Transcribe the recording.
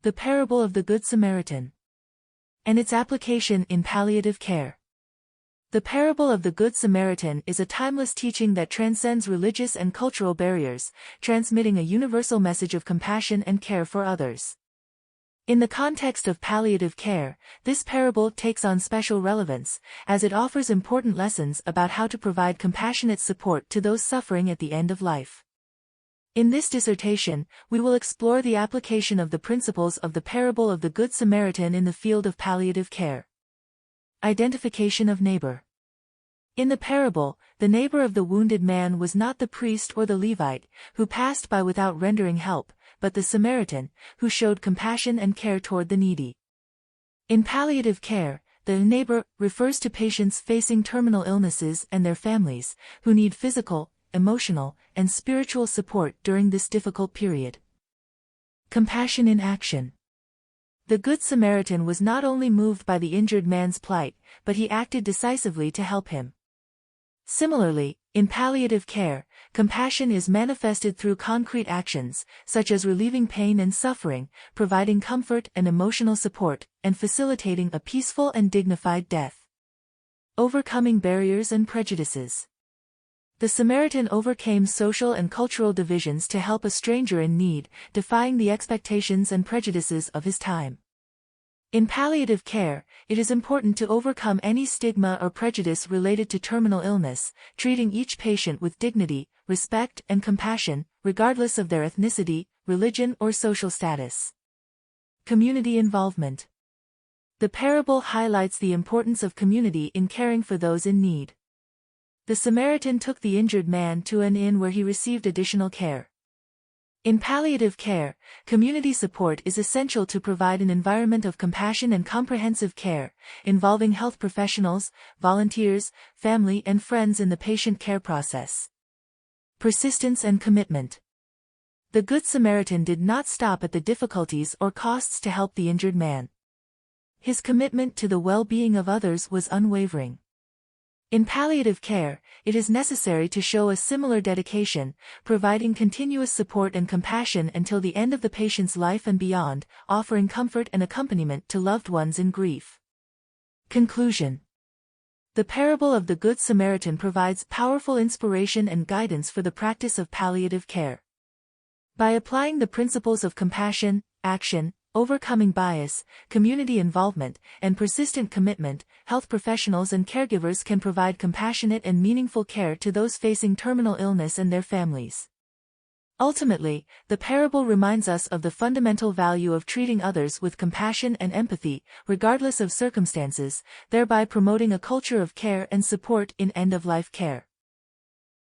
The parable of the Good Samaritan and its application in palliative care. The parable of the Good Samaritan is a timeless teaching that transcends religious and cultural barriers, transmitting a universal message of compassion and care for others. In the context of palliative care, this parable takes on special relevance, as it offers important lessons about how to provide compassionate support to those suffering at the end of life. In this dissertation, we will explore the application of the principles of the parable of the Good Samaritan in the field of palliative care. Identification of neighbor. In the parable, the neighbor of the wounded man was not the priest or the Levite, who passed by without rendering help, but the Samaritan, who showed compassion and care toward the needy. In palliative care, the neighbor refers to patients facing terminal illnesses and their families, who need physical, emotional, and spiritual support during this difficult period. Compassion in action. The Good Samaritan was not only moved by the injured man's plight, but he acted decisively to help him. Similarly, in palliative care, compassion is manifested through concrete actions, such as relieving pain and suffering, providing comfort and emotional support, and facilitating a peaceful and dignified death. Overcoming barriers and prejudices. The Samaritan overcame social and cultural divisions to help a stranger in need, defying the expectations and prejudices of his time. In palliative care, it is important to overcome any stigma or prejudice related to terminal illness, treating each patient with dignity, respect, and compassion, regardless of their ethnicity, religion, or social status. Community involvement. The parable highlights the importance of community in caring for those in need. The Samaritan took the injured man to an inn where he received additional care. In palliative care, community support is essential to provide an environment of compassion and comprehensive care, involving health professionals, volunteers, family, and friends in the patient care process. Persistence and commitment. The Good Samaritan did not stop at the difficulties or costs to help the injured man. His commitment to the well-being of others was unwavering. In palliative care, it is necessary to show a similar dedication, providing continuous support and compassion until the end of the patient's life and beyond, offering comfort and accompaniment to loved ones in grief. Conclusion. The parable of the Good Samaritan provides powerful inspiration and guidance for the practice of palliative care. By applying the principles of compassion, action, overcoming bias, community involvement, and persistent commitment, health professionals and caregivers can provide compassionate and meaningful care to those facing terminal illness and their families. Ultimately, the parable reminds us of the fundamental value of treating others with compassion and empathy, regardless of circumstances, thereby promoting a culture of care and support in end-of-life care.